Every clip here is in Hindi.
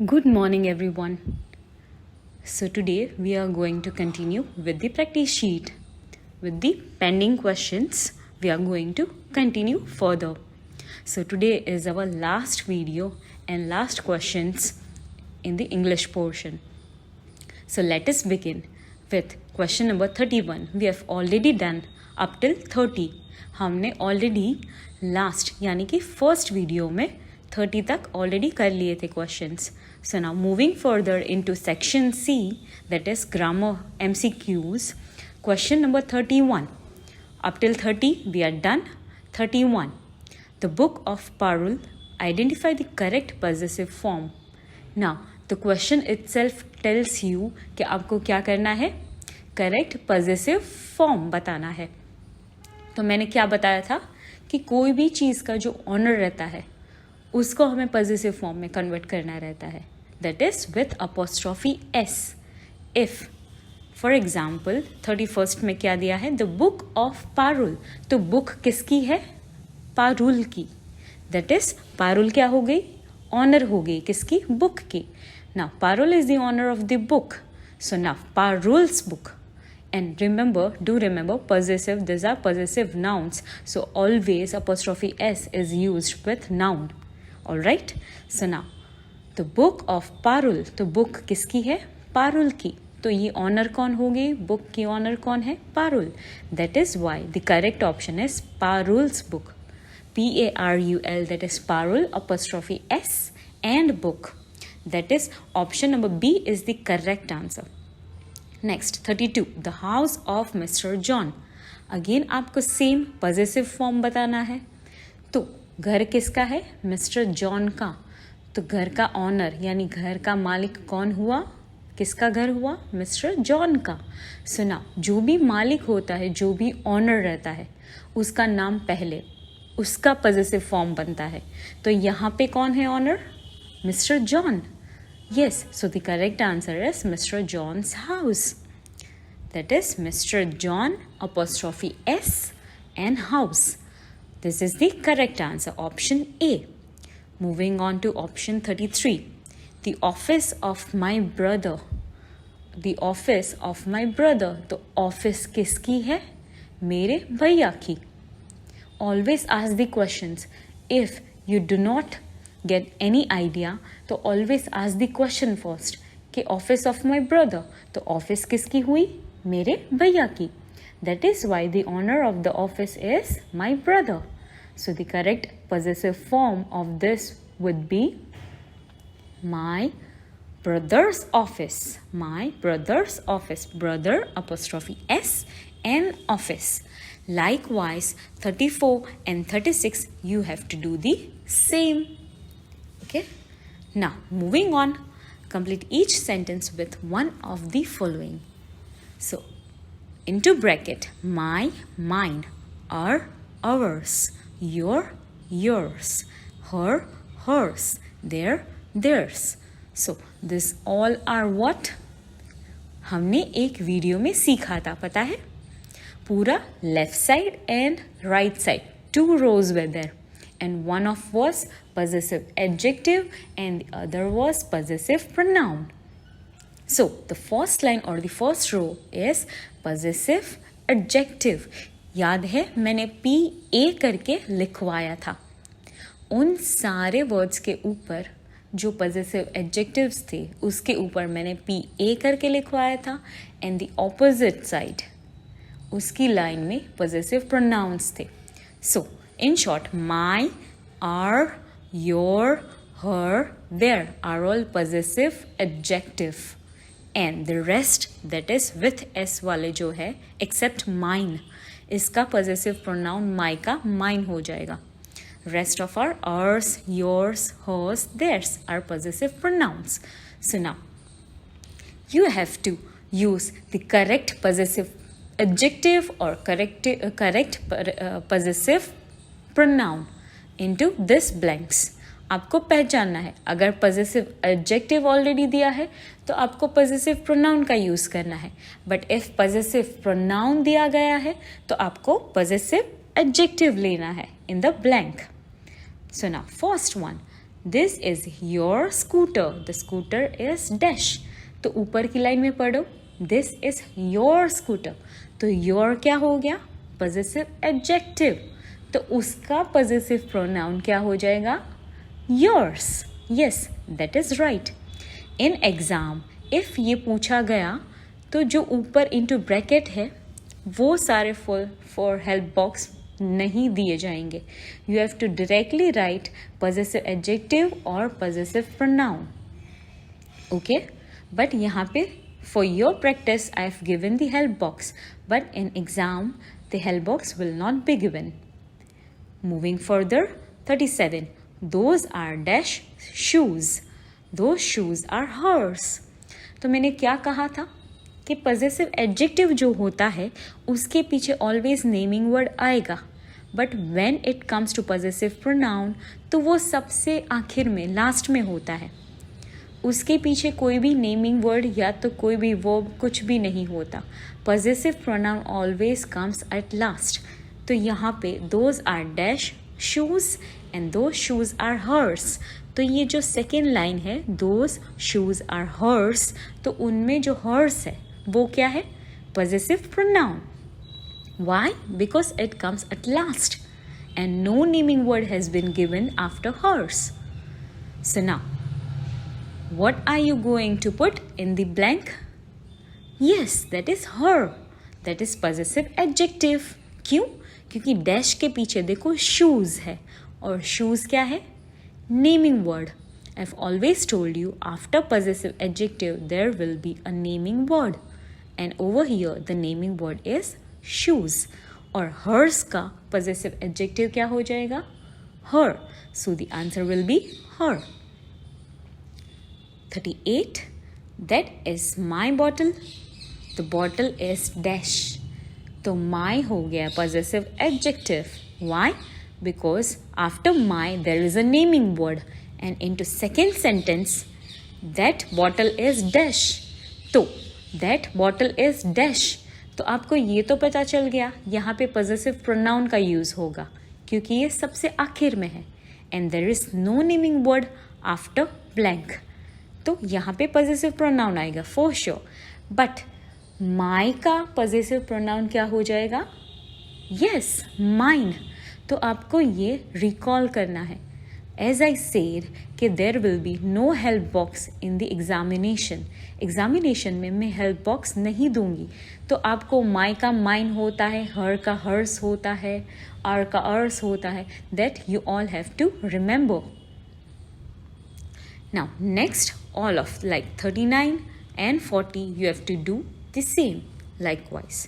Good morning, everyone. So, today we are going to continue with the practice sheet. With the pending questions, we are going to continue further. So, today is our last video and last questions in the English portion. So, let us begin with question number 31. We have already done up till 30. हमने already last यानी कि first video में 30 तक already कर लिए थे questions. So now moving further into section C, that is grammar MCQs, question number 31. Up till 30 we are done. 31. The book of Parul, identify the correct possessive form. Now the question itself tells you कि आपको क्या करना है, करेक्ट पॉजेसिव फॉर्म बताना है. तो मैंने क्या बताया था कि कोई भी चीज़ का जो ऑनर रहता है उसको हमें पॉजेसिव फॉर्म में कन्वर्ट करना रहता है. That is with apostrophe S. If for example 31st में क्या दिया है, द बुक ऑफ पारुल. तो बुक किसकी है, पारुल की. दैट इज पारुल क्या हो गई, ऑनर हो गई किसकी, बुक की. Now Parul is the owner of the book. So now Parul's book. And do remember possessive, these are possessive nouns. So always apostrophe S is used with noun. Alright? So now, the book of Parul. तो book किसकी है, पारुल की. तो ये ऑनर कौन होगी, बुक की ऑनर कौन है, Parul. That is why the correct option is Parul's book. Parul, that is Parul apostrophe S and book. That is option number B is the correct answer. Next 32. The house of mister John. Again आपको सेम पॉजेसिव फॉर्म बताना है. तो घर किसका है, मिस्टर जॉन का. तो घर का ऑनर यानी घर का मालिक कौन हुआ, किसका घर हुआ, मिस्टर जॉन का. सुना, जो भी मालिक होता है, जो भी ऑनर रहता है, उसका नाम पहले उसका पॉजेसिव फॉर्म बनता है. तो यहाँ पे कौन है honour, mister John. Yes, so the correct answer is Mr. John's house. That is Mr. John apostrophe S and house. This is the correct answer, option A. Moving on to option 33. The office of my brother. The office of my brother. तो office किसकी है, मेरे भैया की. Always ask the questions. If you do not get any idea, तो always ask the question first कि office of my brother. तो office किसकी हुई, मेरे भैया की. That is why the owner of the office is my brother. So the correct possessive form of this would be my brother's office. My brother's office. Brother apostrophe S and office. Likewise 34 and 36 you have to do the same. Okay, now moving on, complete each sentence with one of the following. So into bracket, my, mine, our, ours, your, yours, her, hers, their, theirs. So this all are what हमने एक वीडियो में सीखा था, पता है. पूरा left side and right side, 2 rows were there. And one of was possessive adjective and the other was possessive pronoun. So the first line or the first row is possessive adjective. याद है मैंने PA करके लिखवाया था. उन सारे वर्ड्स के ऊपर जो possessive adjectives थे उसके ऊपर मैंने PA करके लिखवाया था and the opposite side उसकी लाइन में possessive pronouns थे. So in short, my, our, your, her, their are all possessive adjective. And the rest, that is with S वाले जो है, except mine, इसका possessive pronoun my का mine हो जाएगा. Rest of our ours, yours, hers, theirs are possessive pronouns. So now, you have to use the correct possessive adjective or correct possessive pronoun into this blanks. आपको पहचानना है. अगर possessive adjective already दिया है तो आपको possessive pronoun का यूज़ करना है. But if possessive pronoun दिया गया है तो आपको possessive adjective लेना है in the blank. So now first one, this is your scooter, the scooter is dash. तो ऊपर की लाइन में पढ़ो, दिस इज योर स्कूटर, तो योर क्या हो गया, पॉजेसिव एडजेक्टिव, तो उसका पॉजेसिव प्रोनाउन क्या हो जाएगा, yours. Yes, that is right. In exam if ये पूछा गया तो जो ऊपर इनटू ब्रैकेट है वो सारे फुल फॉर हेल्प बॉक्स नहीं दिए जाएंगे। You have to directly write possessive adjective और पॉजेसिव प्रोनाउन। ओके, बट यहाँ पे for your practice I have given the help box, but in exam the help box will not be given. Moving further, 37, those are dash shoes, those shoes are hers. तो मैंने क्या कहा था कि पॉजेसिव एडजेक्टिव जो होता है उसके पीछे ऑलवेज नेमिंग वर्ड आएगा, but when it comes to possessive pronoun तो वो सबसे आखिर में, लास्ट में होता है। उसके पीछे कोई भी नेमिंग वर्ड या तो कोई भी वर्ब कुछ भी नहीं होता। Possessive pronoun always comes at last. तो यहाँ पे those are dash shoes and those shoes are hers, तो ये जो सेकेंड लाइन है दोज शूज आर हर्स, तो उनमें जो हर्स है वो क्या है, possessive pronoun. Why? Because it comes at last and no naming word has been given after hers. So now, what are you going to put in the blank? Yes, that is her. That is possessive adjective. क्यों? क्योंकि डैश के पीछे देखो shoes है और shoes क्या है, naming word. I've always told you after possessive adjective there will be a naming word and over here the naming word is shoes और hers का possessive adjective क्या हो जाएगा, her. So the answer will be her. 38, that is my bottle, the bottle is dash. तो my हो गया possessive adjective. Why? Because after my there is a naming word and into second sentence that bottle is dash. तो that bottle is dash, तो आपको ये तो पता चल गया यहाँ पे पॉजेसिव प्रोनाउन का यूज़ होगा क्योंकि ये सबसे आखिर में है and there is no naming word after blank, तो यहाँ पे पॉजेसिव प्रोनाउन आएगा फॉर श्योर। बट माई का पॉजेसिव प्रोनाउन क्या हो जाएगा, यस, माइन। तो आपको ये रिकॉल करना है, एज आई सेड कि there will be no help box in the examination. Examination में मैं हेल्प बॉक्स नहीं दूंगी, तो आपको माई का माइन होता है, हर का हर्स होता है, आर का अर्स होता है, that you all have to remember. Now next all of like 39 and 40 you have to do the same likewise.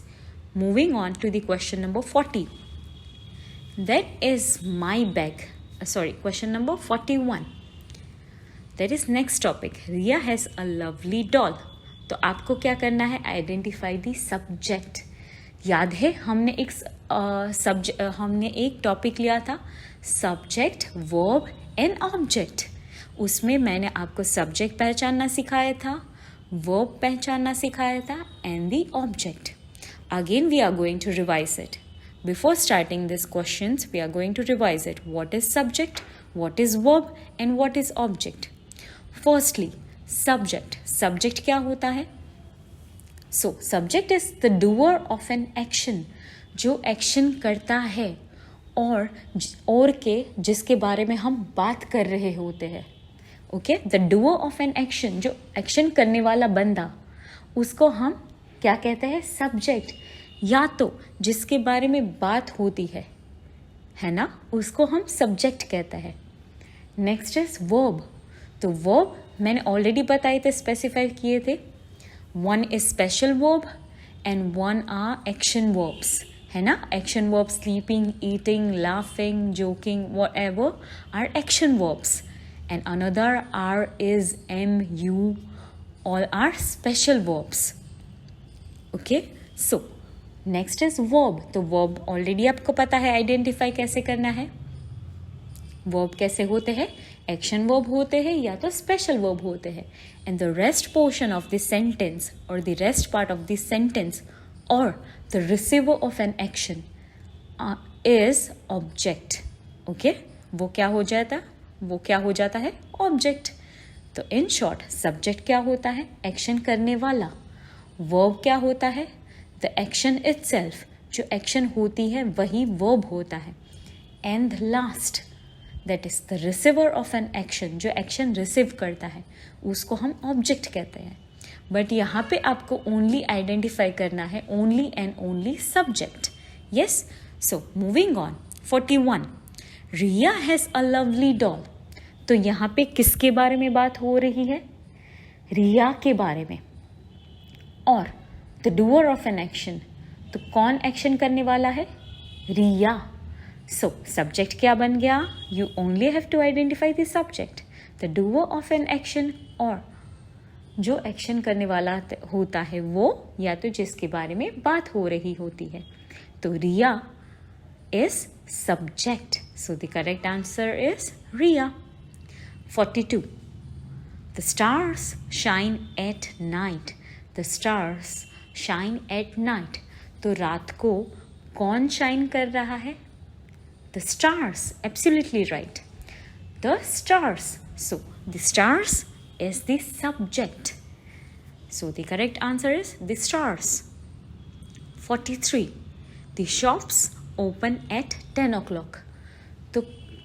Moving on to the question number 40, that is my bag. Question number 41, that is next topic. Riya has a lovely doll. तो आपको क्या करना है, आइडेंटिफाई दी सब्जेक्ट। याद है हमने एक टॉपिक लिया था, सब्जेक्ट, वर्ब एंड ऑब्जेक्ट। उसमें मैंने आपको सब्जेक्ट पहचानना सिखाया था, वर्ब पहचानना सिखाया था and the object. Again we are going to revise it. Before starting these questions, we are going to revise it. What is subject, what is verb, and what is object? Firstly, subject. Subject क्या होता है? So, subject is the doer of an action. जो action करता है और के जिसके बारे में हम बात कर रहे होते हैं. Okay? The doer of an action. जो action करने वाला बंदा, उसको हम क्या कहते हैं? Subject. या तो जिसके बारे में बात होती है ना, उसको हम सब्जेक्ट कहते हैं। Next is verb. तो वर्ब मैंने ऑलरेडी बताए थे, स्पेसिफाई किए थे। One is special verb and one are action verbs, है ना। Action verb sleeping, eating, laughing, joking, whatever are action verbs and another are is am you, all are special verbs. Okay, so next is verb. तो वर्ब ऑलरेडी आपको पता है आइडेंटिफाई कैसे करना है। वर्ब कैसे होते हैं? एक्शन वर्ब होते हैं या तो स्पेशल वर्ब होते हैं। And the rest portion of the sentence और the rest part of the sentence और the receiver of an action is object. Okay, वो क्या हो जाता? वो क्या हो जाता है? ऑब्जेक्ट। तो इन शॉर्ट सब्जेक्ट क्या होता है? एक्शन करने वाला। वर्ब क्या होता है? द एक्शन इटसेल्फ, जो एक्शन होती है वही वर्ब होता है। And last that is the receiver of an action, जो एक्शन रिसीव करता है उसको हम ऑब्जेक्ट कहते हैं। बट यहाँ पे आपको ओनली आइडेंटिफाई करना है only and only subject. Yes, so moving on. 41 Riya has a lovely doll. तो यहाँ पे किसके बारे में बात हो रही है? रिया के बारे में। और the doer of an action, तो कौन एक्शन करने वाला है? रिया। सो सब्जेक्ट क्या बन गया? You only have to identify the subject, the doer of an action, और जो एक्शन करने वाला होता है वो, या तो जिसके बारे में बात हो रही होती है। तो रिया is subject. So the correct answer is Riya. 42 the stars shine at night. The stars shine at night. तो रात को कौन शाइन कर रहा है? The stars. Absolutely right. The stars. So the stars is the subject. So the correct answer is the stars. 43 the shops open at 10 o'clock. तो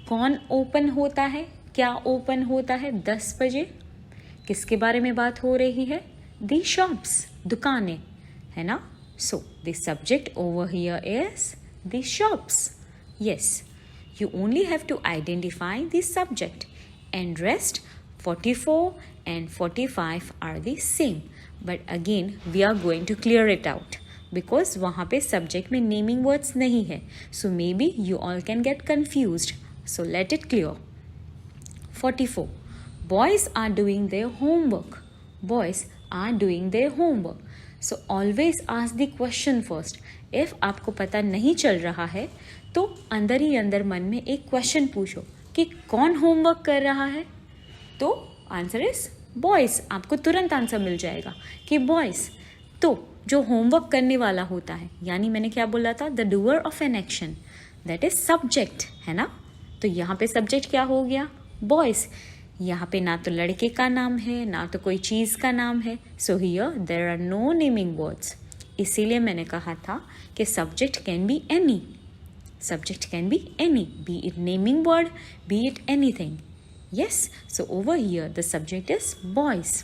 कौन ओपन होता है? क्या ओपन होता है 10 बजे? किसके बारे में बात हो रही है? दी शॉप्स, दुकानें, है ना? So the subject over here is the shops. Yes, you only have to identify the subject and rest 44 and 45 are the same. But again we are going to clear it out. Because वहाँ पे सब्जेक्ट में नेमिंग वर्ड्स नहीं है, so may be you all can get confused, so let it clear. 44 boys are doing their homework. Boys are doing their homework. So always ask the question first. If आपको पता नहीं चल रहा है तो अंदर ही अंदर मन में एक क्वेश्चन पूछो कि कौन होमवर्क कर रहा है? तो आंसर इज बॉयज. आपको तुरंत आंसर मिल जाएगा कि बॉयज. तो जो होमवर्क करने वाला होता है, यानी मैंने क्या बोला था? The doer of an action, that is subject, है ना? तो यहाँ पे सब्जेक्ट क्या हो गया? बॉयज. यहाँ पे ना तो लड़के का नाम है ना तो कोई चीज़ का नाम है. So here there are no naming words. इसीलिए मैंने कहा था कि subject can be any. Subject can be any, be it naming word, be it anything. Yes, so over here the subject is boys.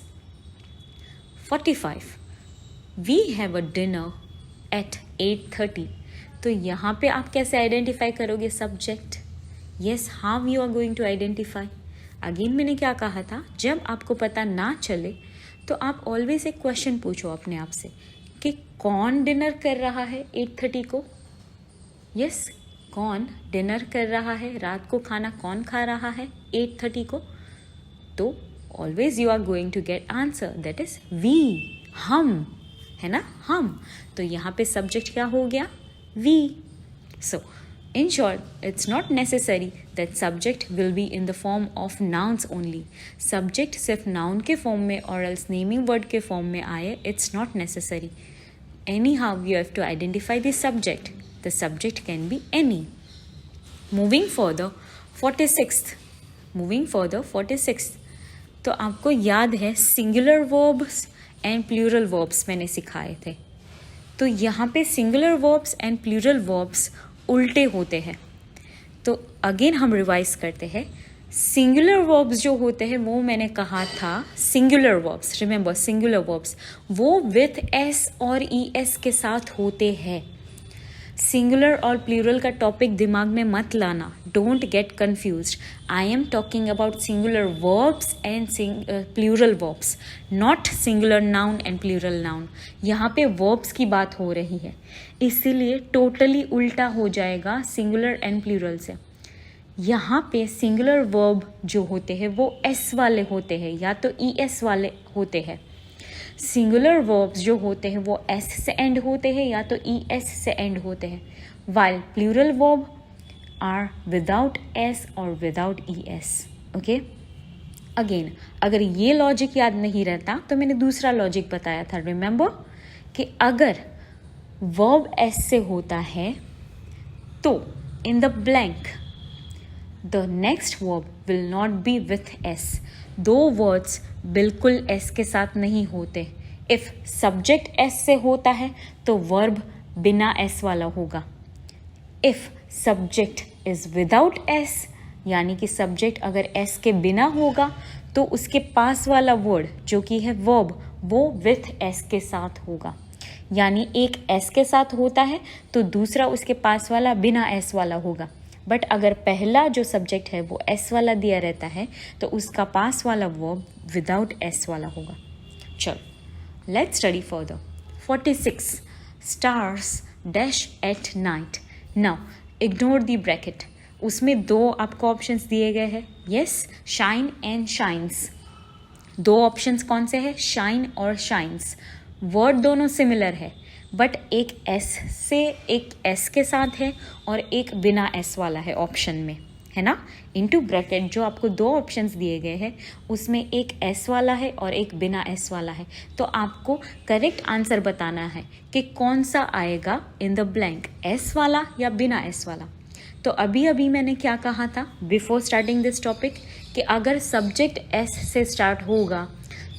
45 we have a dinner at 8:30. तो यहाँ पे आप कैसे आइडेंटिफाई करोगे subject? Yes, how you are going to identify? Again मैंने क्या कहा था, जब आपको पता ना चले तो आप ऑलवेज एक क्वेश्चन पूछो अपने आप से कि कौन डिनर कर रहा है 8:30 को? यस, कौन डिनर कर रहा है? रात को खाना कौन खा रहा है 8:30 को? तो always you are going to get answer, that is we, हम, है ना? हम. तो यहाँ पे सब्जेक्ट क्या हो गया? We. So in short it's not necessary that subject will be in the form of nouns only. Subject सिर्फ नाउन के फॉर्म में और एल्स नेमिंग वर्ड के फॉर्म में आए, it's not necessary. Anyhow you have to identify the subject. The subject can be any. Moving further 46th. Moving further 46th. तो आपको याद है singular verbs and plural verbs मैंने सिखाए थे. तो यहाँ पे singular verbs and plural verbs उल्टे होते हैं. तो अगेन हम रिवाइज करते हैं. सिंगुलर वर्ब्स जो होते हैं वो मैंने कहा था singular verbs, remember singular verbs वो विथ एस और ई एस के साथ होते हैं. सिंगुलर और प्लूरल का टॉपिक दिमाग में मत लाना, don't get confused. I am talking about singular verbs and plural verbs, not singular noun and plural noun. यहाँ पे वर्ब्स की बात हो रही है, इसीलिए टोटली उल्टा हो जाएगा सिंगुलर एंड प्लूरल से. यहाँ पे सिंगुलर वर्ब जो होते हैं वो एस वाले होते हैं या तो ई एस वाले होते हैं. सिंगुलर वर्ब्स जो होते हैं वो एस से एंड होते हैं या तो ई एस से एंड होते हैं, while plural verb are without s और without e s. Okay, again अगर ये लॉजिक याद नहीं रहता तो मैंने दूसरा लॉजिक बताया था, रिमेंबर, कि अगर वर्ब एस से होता है तो in the blank the next verb will not B with S. दो वर्ड्स बिल्कुल एस के साथ नहीं होते. इफ सब्जेक्ट एस से होता है तो वर्ब बिना एस वाला होगा. If subject is without S, यानी कि सब्जेक्ट अगर एस के बिना होगा तो उसके पास वाला वर्ड जो कि है वर्ब वो विथ एस के साथ होगा. यानी एक एस के साथ होता है तो दूसरा उसके पास वाला बिना एस वाला होगा. बट अगर पहला जो सब्जेक्ट है वो एस वाला दिया रहता है तो उसका पास वाला वर्ब विदाउट एस वाला होगा. चलो let's study further. 46 stars dash at night. Now ignore the bracket. उसमें दो आपको ऑप्शंस दिए गए हैं. Yes, shine and shines. दो ऑप्शंस कौन से हैं? शाइन और शाइन्स. वर्ड दोनों सिमिलर है बट एक एस से एक एस के साथ है और एक बिना एस वाला है ऑप्शन में, है ना. इनटू ब्रैकेट जो आपको दो ऑप्शंस दिए गए हैं उसमें एक एस वाला है और एक बिना एस वाला है. तो आपको करेक्ट आंसर बताना है कि कौन सा आएगा इन द ब्लैंक, एस वाला या बिना एस वाला. तो अभी अभी मैंने क्या कहा था बिफोर स्टार्टिंग दिस टॉपिक कि अगर सब्जेक्ट एस से स्टार्ट होगा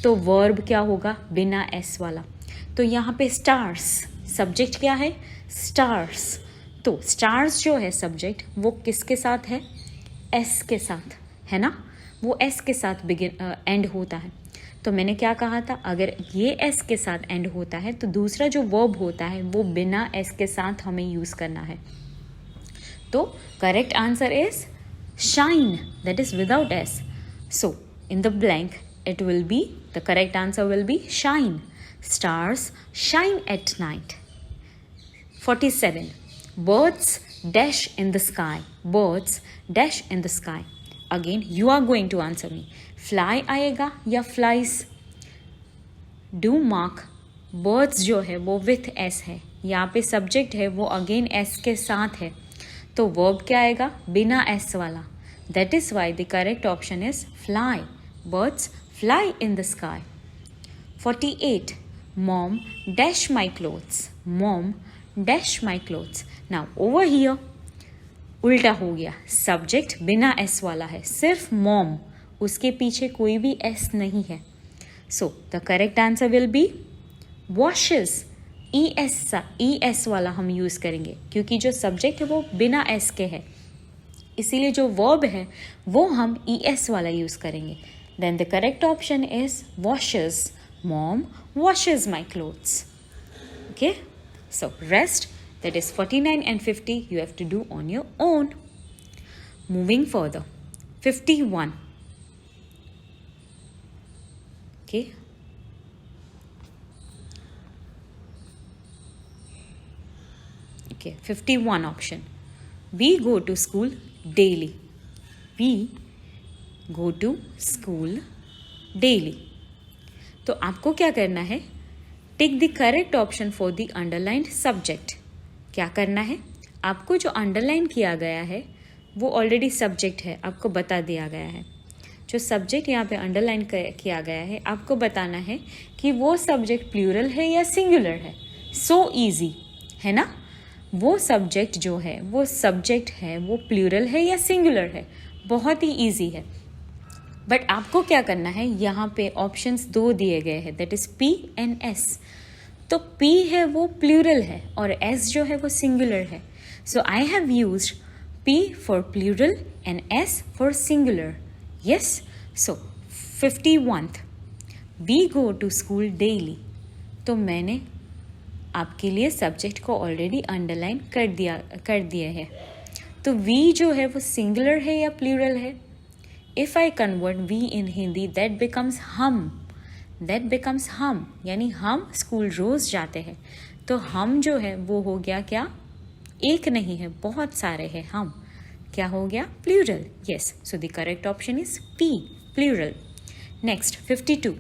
तो वर्ब क्या होगा? बिना एस वाला. तो यहाँ पे स्टार्स सब्जेक्ट क्या है? स्टार्स. तो स्टार्स जो है सब्जेक्ट वो किसके साथ है? एस के साथ, है ना. वो एस के साथ एंड होता है. तो मैंने क्या कहा था, अगर ये एस के साथ एंड होता है तो दूसरा जो वर्ब होता है वो बिना एस के साथ हमें यूज़ करना है. तो correct answer is shine, that is without S. So in the blank it will be, the correct answer will be shine. Stars shine at night. 47 birds dash in the sky. Birds dash in the sky. Again you are going to answer me. Fly आएगा या flies? Do mark birds जो है वो with s है. यहाँ पे subject है वो again s के साथ है. तो verb क्या आएगा? बिना s वाला. That is why the correct option is fly. Birds fly in the sky. 48 mom dash my clothes. Mom dash my clothes. Now over here उल्टा हो गया. सब्जेक्ट बिना एस वाला है, सिर्फ मॉम, उसके पीछे कोई भी एस नहीं है. So the correct answer will be washes. E S वाला हम यूज़ करेंगे क्योंकि जो सब्जेक्ट है वो बिना एस के है, इसीलिए जो वर्ब है वो हम ई एस वाला यूज़ करेंगे. Then the correct option is washes. Mom washes my clothes. Okay? So rest, that is 49 and 50 you have to do on your own. Moving further. 51. Okay? Okay, 51 option. We go to school daily. We go to school daily. तो आपको क्या करना है? Tick the correct option for the underlined subject. क्या करना है? आपको जो अंडरलाइन किया गया है वो ऑलरेडी सब्जेक्ट है, आपको बता दिया गया है. जो सब्जेक्ट यहाँ पे अंडरलाइन किया गया है आपको बताना है कि वो सब्जेक्ट प्लूरल है या सिंगुलर है. सो ईजी है ना. वो सब्जेक्ट जो है वो सब्जेक्ट है वो प्लूरल है या सिंगुलर है, बहुत ही ईजी है. बट आपको क्या करना है, यहाँ पे ऑप्शंस दो दिए गए हैं, that is P and S. तो पी है वो प्लूरल है और एस जो है वो सिंगुलर है. So I have used p for plural and s for singular. Yes. So 51th we go to school daily. तो मैंने आपके लिए सब्जेक्ट को ऑलरेडी अंडरलाइन कर दिया है. तो वी जो है वो सिंगुलर है या प्लूरल है? If I convert we in Hindi, that becomes हम. That becomes हम, यानी हम स्कूल रोज़ जाते हैं. तो हम जो है वो हो गया क्या? एक नहीं है, बहुत सारे हैं हम. क्या हो गया? Plural. Yes. So the correct option is P, plural. Next, 52.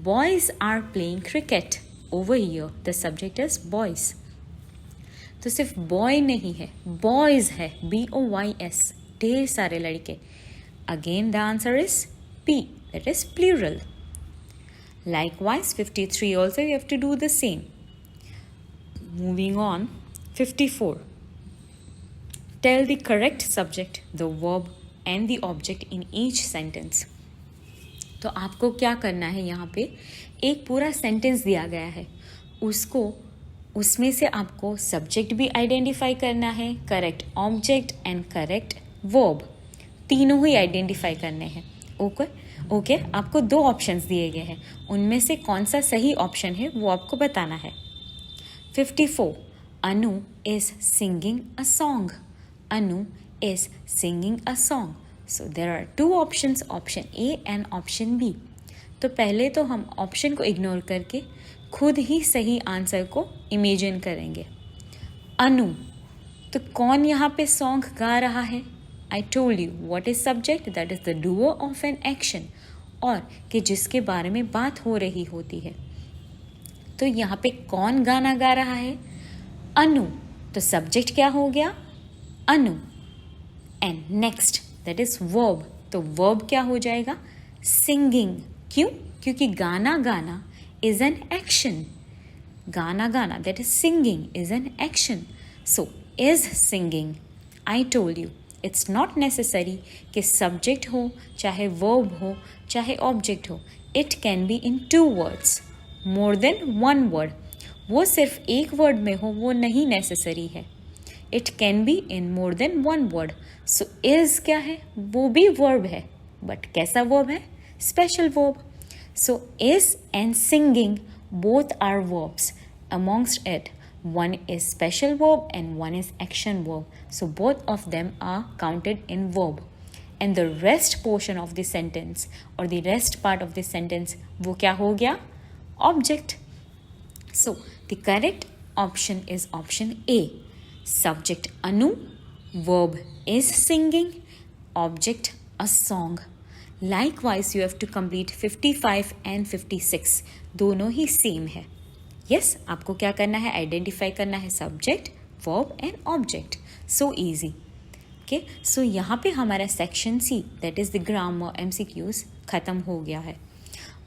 Boys are playing cricket. Over here, the subject is boys. तो सिर्फ बॉय नहीं है, बॉयज है, BOYS, ढेर सारे लड़के. Again the answer is P, that is plural. Likewise 53 also you have to do the same. Moving on, 54. Tell the correct subject, the verb and the object in each sentence. तो आपको क्या करना है, यहाँ पे एक पूरा सेंटेंस दिया गया है, उसमें से आपको सब्जेक्ट भी आइडेंटिफाई करना है, correct object and correct verb, तीनों ही आइडेंटिफाई करने हैं. ओके. आपको 2 ऑप्शंस दिए गए हैं, उनमें से कौन सा सही ऑप्शन है वो आपको बताना है. 54. Anu is singing a song. Anu is singing a song. So there are 2 options, option A and option B. तो पहले तो हम ऑप्शन को इग्नोर करके खुद ही सही आंसर को इमेजिन करेंगे. अनु, तो कौन यहाँ पे सॉन्ग गा रहा है? I told you what is subject, that is the doer of an action, और कि जिसके बारे में बात हो रही होती है. तो यहाँ पे कौन गाना गा रहा है? अनु. तो सब्जेक्ट क्या हो गया? Anu. And next that is verb. तो वर्ब क्या हो जाएगा? सिंगिंग. क्यों? क्योंकि गाना गाना इज एन एक्शन. गाना गाना that is singing is an action. So is singing. I told you it's not necessary कि सब्जेक्ट हो, चाहे वर्ब हो, चाहे ऑब्जेक्ट हो. It can be in 2 words, more than 1 word. वो सिर्फ एक वर्ड में हो वो नहीं नेसेसरी है. It can be in more than 1 word. So is क्या है? वो भी वर्ब है, बट कैसा वर्ब है? Special verb. So is and singing both are verbs. Amongst it one is special verb and one is action verb. So both of them are counted in verb. And the rest portion of the sentence or the rest part of the sentence वो क्या हो गया? Object. So the correct option is option A. Subject Anu, verb is singing, object a song. Likewise you have to complete 55 and 56. दोनों ही सेम है. यस, आपको क्या करना है? आइडेंटिफाई करना है subject, verb and object. So easy. Okay, so यहाँ पे हमारा section C that is the grammar MCQs ख़त्म हो गया है.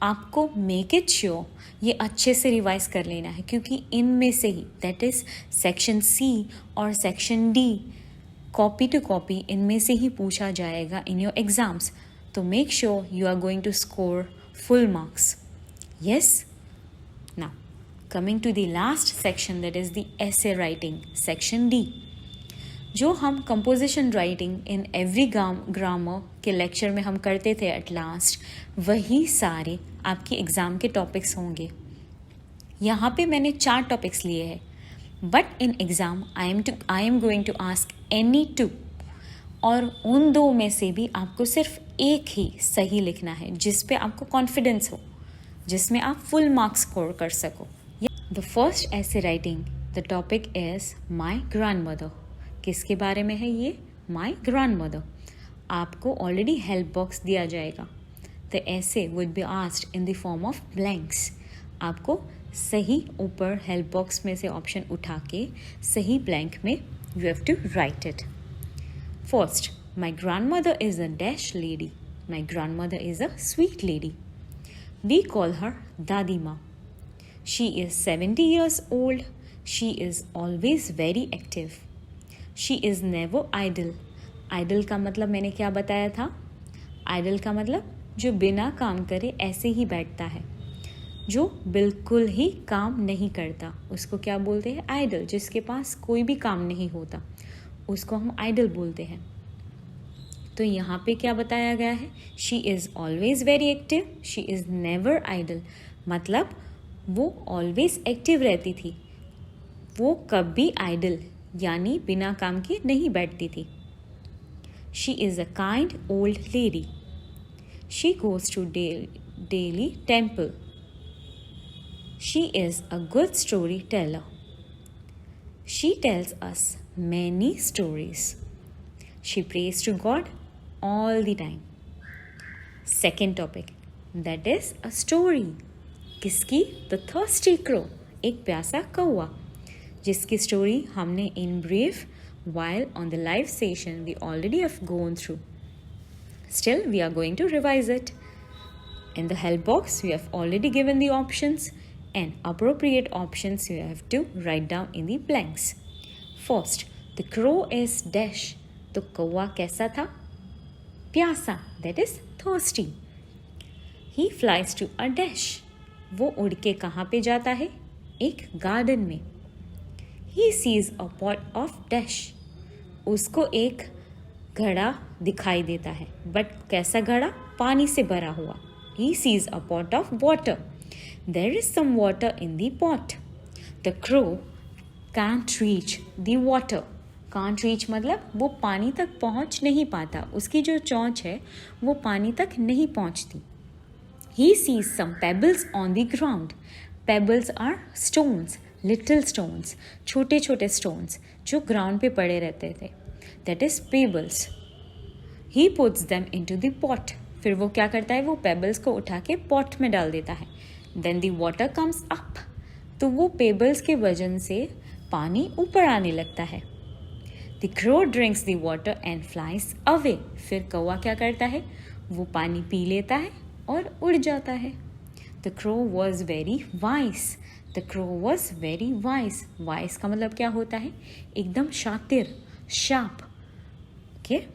आपको मेक इट श्योर ये अच्छे से रिवाइज कर लेना है, क्योंकि इनमें से ही दैट इज़ सेक्शन सी और section D copy to copy इनमें से ही पूछा जाएगा इन योर एग्जाम्स. तो make sure you are going to score full marks. Yes. Now coming to the last section, that is the essay writing, section D. जो हम composition writing in every grammar के lecture में हम करते थे at last, वही सारे आपके एग्ज़ाम के टॉपिक्स होंगे. यहाँ पे मैंने 4 टॉपिक्स लिए हैं, but in exam I am going to ask any 2, और उन 2 में से भी आपको सिर्फ एक ही सही लिखना है जिस पे आपको कॉन्फिडेंस हो, जिसमें आप फुल मार्क्स स्कोर कर सको. The first essay writing, the topic is my grandmother. किसके बारे में है ये? My grandmother. आपको ऑलरेडी हेल्प बॉक्स दिया जाएगा. The essay would be asked in the form of blanks. आपको सही ऊपर हेल्प बॉक्स में से ऑप्शन उठा के सही ब्लैंक में you have to write it. First, my grandmother is a dash lady. My grandmother is a sweet lady. We call her Dadi Ma. She is 70 years old. She is always very active. She is never idle. Idle का मतलब मैंने क्या बताया था? Idle का मतलब जो बिना काम करे ऐसे ही बैठता है, जो बिल्कुल ही काम नहीं करता, उसको क्या बोलते हैं? Idle. जिसके पास कोई भी काम नहीं होता उसको हम idle बोलते हैं. तो यहाँ पे क्या बताया गया है? She is always very active. She is never idle. मतलब वो ऑलवेज एक्टिव रहती थी, वो कभी आइडल यानी बिना काम के नहीं बैठती थी. She is a kind old lady. She goes to daily temple. She is a good story teller. She tells us many stories. She prays to God all the time. Second topic that is a story. किसकी? द थर्स्टी क्रो, एक प्यासा कौवा, जिसकी स्टोरी हमने in brief while on the live session we already have gone through. Still we are going to revise it. In the help box we have already given the options, and appropriate options you have to write down in the blanks. First, the crow is dash. तो कौवा कैसा था? प्यासा that is thirsty. He flies to a dash. वो उड़ के कहाँ पे जाता है? एक गार्डन में. He sees a pot of dash. उसको एक घड़ा दिखाई देता है, बट कैसा घड़ा? पानी से भरा हुआ. He sees a pot of water. There is some water in the pot. The crow can't reach the water. Can't reach मतलब वो पानी तक पहुंच नहीं पाता. उसकी जो चोंच है वो पानी तक नहीं पहुंचती. He sees some pebbles on the ground. Pebbles are stones, little stones, छोटे छोटे stones जो ground पे पड़े रहते थे. That is pebbles. He puts them into the pot. फिर वो क्या करता है? वो pebbles को उठा के pot में डाल देता है. Then the water comes up. तो वो pebbles के वजन से पानी ऊपर आने लगता है. The crow drinks the water and flies away. फिर कौवा क्या करता है? वो पानी पी लेता है और उड़ जाता है. The crow was very wise. The crow was very wise. Wise का मतलब क्या होता है? एकदम शातिर, sharp. Okay,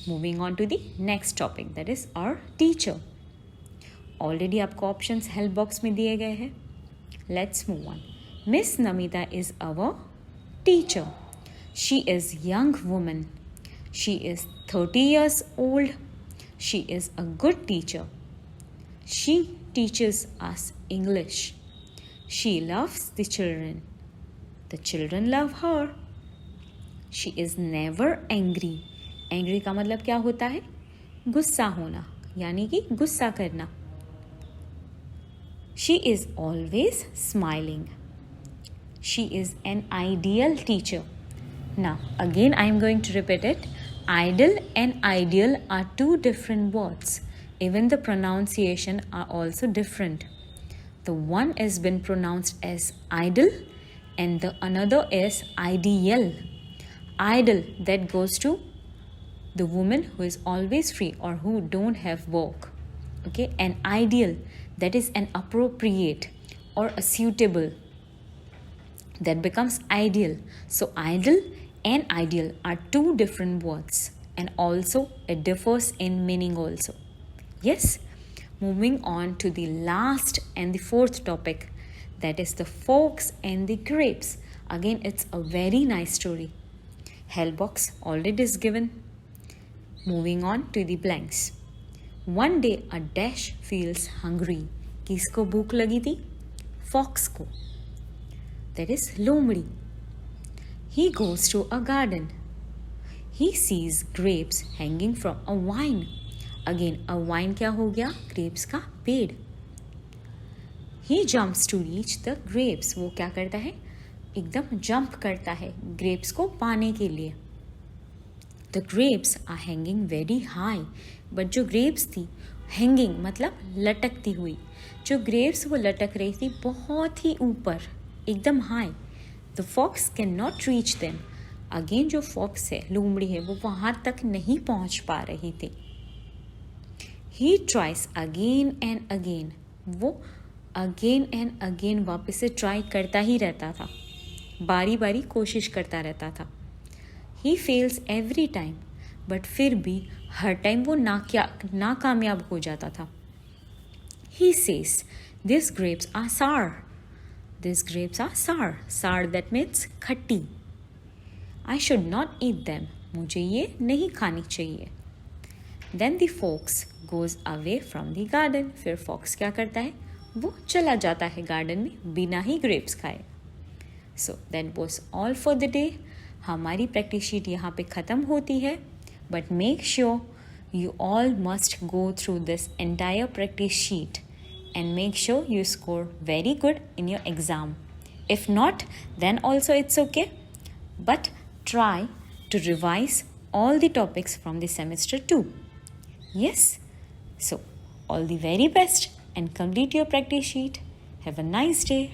moving on to the next topic, that is our teacher. Already आपको options help box में दिए गए हैं. Let's move on. Miss Namita is our teacher. She is young woman. She is 30 years old. She is a good teacher. She teaches us English. She loves the children. The children love her. She is never angry. Angry का मतलब क्या होता है? गुस्सा होना, यानी कि गुस्सा करना. She is always smiling. She is an ideal teacher. Now, again I am going to repeat it. Idle and ideal are two different words. Even the pronunciation are also different. The one has been pronounced as idle and the another is ideal. Idle, that goes to the woman who is always free or who don't have work. Okay, and ideal, that is an appropriate or a suitable. That becomes ideal. So idle and ideal are two different words and also it differs in meaning also. Yes, moving on to the last and the fourth topic, that is the fox and the grapes. Again, it's a very nice story. Help box already is given. Moving on to the blanks. One day a dash feels hungry. किसको भूख लगी थी? Fox को. That is लोमड़ी. He goes to a garden. He sees grapes hanging from a vine. Again, a vine क्या हो गया? Grapes का पेड़. He jumps to reach the grapes. वो क्या करता है? एकदम जंप करता है grapes को पाने के लिए. The grapes are hanging very high. But जो grapes थी, hanging मतलब लटकती हुई. जो grapes वो लटक रही थी बहुत ही ऊपर, एकदम high. The fox cannot reach them. Again जो fox है, लोमड़ी है, वो वहाँ तक नहीं पहुँच पा रही थी. He tries again and again. वो again and again वापस से try करता ही रहता था. बारी बारी कोशिश करता रहता था. He fails every time. But फिर भी हर टाइम वो नाकामयाब हो जाता था. He says, these grapes are sour. These grapes are sour. Sour that means खट्टी. I should not eat them. मुझे ये नहीं खानी चाहिए. Then the fox goes away from the garden. फिर fox क्या करता है? वो चला जाता है garden में बिना ही grapes खाए. So that was all for the day. हमारी प्रैक्टिस शीट यहाँ पे ख़त्म होती है. But make sure you all must go through this entire practice sheet and make sure you score very good in your exam. If not, then also it's okay. But try to revise all the topics from the semester 2. Yes? So, all the very best and complete your practice sheet. Have a nice day.